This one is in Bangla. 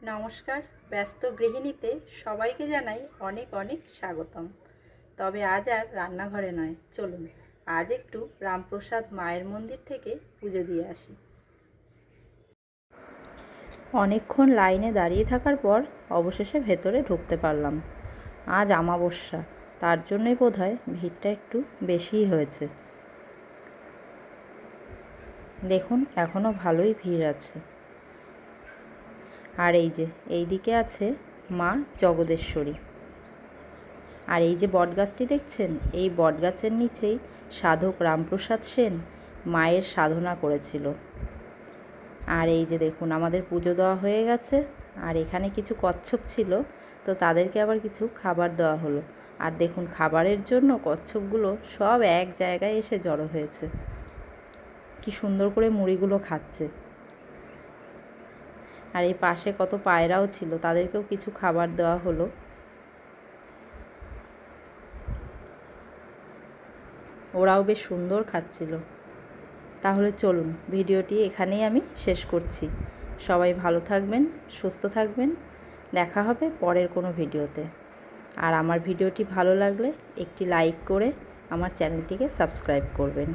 নমস্কার। ব্যস্ত গৃহিণীতে সবাইকে জানাই অনেক অনেক স্বাগতম। তবে আজ আর রান্নাঘরে নয়, চলুন আজ একটু রামপ্রসাদ মায়ের মন্দির থেকে পুজো দিয়ে আসি। অনেকক্ষণ লাইনে দাঁড়িয়ে থাকার পর অবশেষে ভেতরে ঢুকতে পারলাম। আজ অমাবস্যা, তার জন্যই বোধহয় ভিড়টা একটু বেশিই হয়েছে। দেখুন এখনও ভালোই ভিড় আছে। আর এই যে এইদিকে আছে মা জগদেশ্বরী। আর এই যে বটগাছটি দেখছেন, এই বটগাছের নিচেই সাধক রামপ্রসাদ সেন মায়ের সাধনা করেছিল। আর এই যে দেখুন আমাদের পুজো দেওয়া হয়ে গেছে। আর এখানে কিছু কচ্ছপ ছিল, তো তাদেরকে আবার কিছু খাবার দেওয়া হলো। আর দেখুন খাবারের জন্য কচ্ছপগুলো সব এক জায়গায় এসে জড়ো হয়েছে। কি সুন্দর করে মুড়িগুলো খাচ্ছে। আর এই পাশে কত পায়রাও ছিল, তাদেরকেও কিছু খাবার দেওয়া হলো। ওরাও বেশ সুন্দর খাচ্ছিল। তাহলে চলুন ভিডিওটি এখানেই আমি শেষ করছি। সবাই ভালো থাকবেন, সুস্থ থাকবেন। দেখা হবে পরের কোনো ভিডিওতে। আর আমার ভিডিওটি ভালো লাগলে একটি লাইক করে আমার চ্যানেলটিকে সাবস্ক্রাইব করবেন।